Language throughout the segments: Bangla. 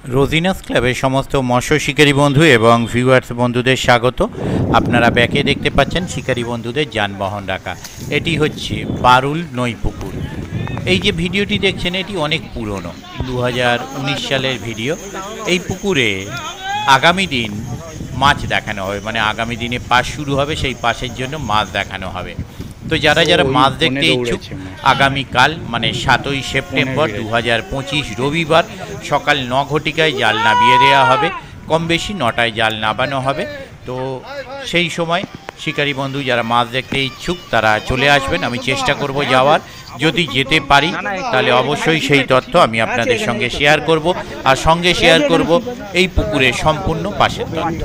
রোজিনাস ক্লাবের সমস্ত মৎস্য শিকারী বন্ধু এবং ভিউয়ার্স বন্ধুদের স্বাগত। আপনারা ব্যাকে দেখতে পাচ্ছেন শিকারী বন্ধুদের যানবাহন রাখা। এটি হচ্ছে বারুল নৈপুকুর। এই যে ভিডিওটি দেখছেন এটি অনেক পুরনো, 2019 সালের ভিডিও। এই পুকুরে আগামী দিন মাছ দেখানো হবে, মানে আগামী দিনে পাস শুরু হবে, সেই পাসের জন্য মাছ দেখানো হবে। তো যারা যারা মাছ দেখতে ইচ্ছুক, আগামীকাল মানে 7ই সেপ্টেম্বর 2025 রবিবার সকাল 9 ঘটিকায় জাল নামিয়ে দেওয়া হবে। কম বেশি 9টায় জাল নামানো হবে। তো সেই সময় শিকারী বন্ধু যারা মাছ দেখতে ইচ্ছুক তারা চলে আসবেন। আমি চেষ্টা করব যাওয়ার, যদি যেতে পারি তাহলে অবশ্যই সেই তথ্য আমি আপনাদের সঙ্গে শেয়ার করব, আর সঙ্গে শেয়ার করব এই পুকুরের সম্পূর্ণ পাশের তথ্য।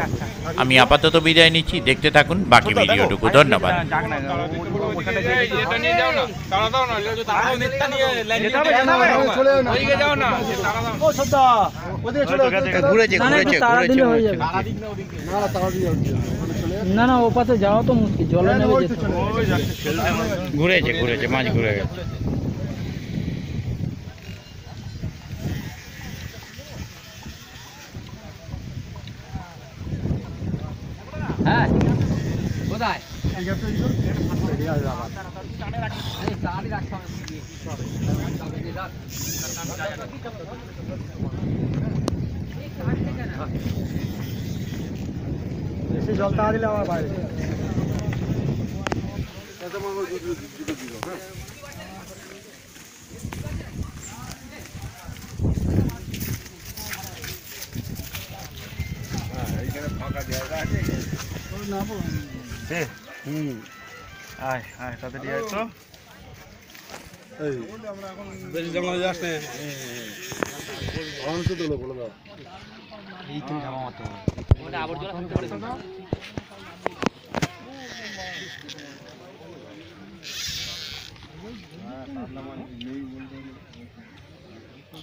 আমি আপাতত বিদায় নিচ্ছি, দেখতে থাকুন বাকি ভিডিওটুকু। ধন্যবাদ। না না, ও পাশে যাওয়া তো মুশকিল, জলে নেমে যেতে ঘুরেছে মাছ ঘুরে গেছে। হ্যাঁ কোথায় বেশি জল তাড়া দিলে আমার বাইরে ফাঁকা জায়গা আছে। আয় আয় তাড়াতাড়ি আয় তো। বেশি জঙ্গলে যাস না। এইখানে জামা মারতে হবে, ওটা আবর্জনা থাকতে পারে।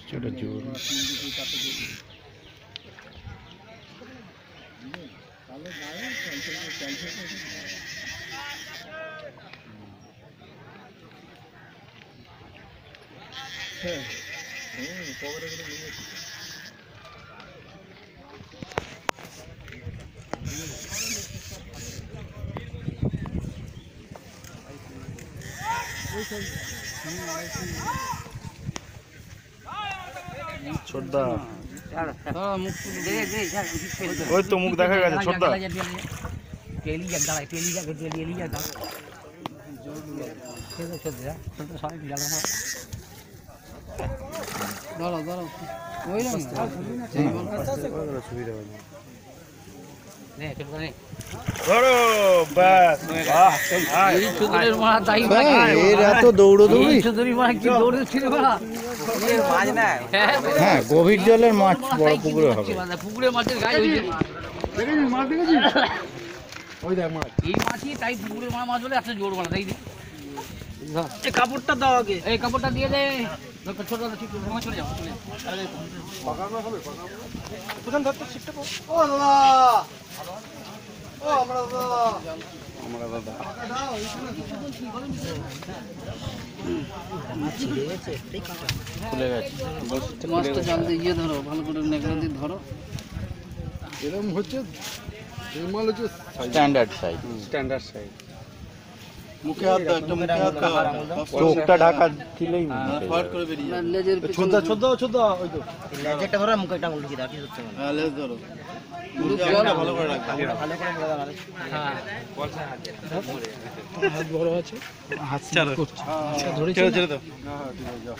ছোট জোর ছোটদা ওই তো মুখ দেখা গেছে। ছোটদা ধরো ব্যাস। হ্যাঁ, গভীর জলের মাছ বড় পুকুরে হবে। পুকুরে মাছের গায়ে মাছ দেখেছিস? ওই দেখ মাছ। এই মাছই তাই পুকুরের মাছ বলে এত জোর বানা তাই। এই কাপড়টা দাও আগে, এই কাপড়টা দিয়ে দে। ছোট ঠিক চলে যাও, চলে যাও। কোথায় ধরতে শিখতে পারো? ও দাদা, ও আমরা দাদা, আমরা দাদা। খুলে গেছে মাছটা জাল দিয়ে ধরো, ভালো করে নেগড়া দিয়ে ধরো। এরকম হচ্ছে এই মাল হচ্ছে স্ট্যান্ডার্ড সাইজ। Standard size. মুখে হাত দাও, একটা মুখে হাত দাও। চোখটা ঢাকা দিলেই ফাট করে বেরিয়ে যাবে। লেজের ছোটদা ছোটদা ছোটদা ওই তো লেজটা ধরো, মুখে টাঙ্গুল ঢুকিয়ে দাও, কি হচ্ছে? হ্যাঁ লেজ ধরো। ভালো করে রাখো। ভালো করে মোড়া দাও। হ্যাঁ হাত বড় আছে, হাত করছে। আচ্ছা ধরেছি, ছেড়ে দাও। হ্যাঁ ঠিক আছে যাও।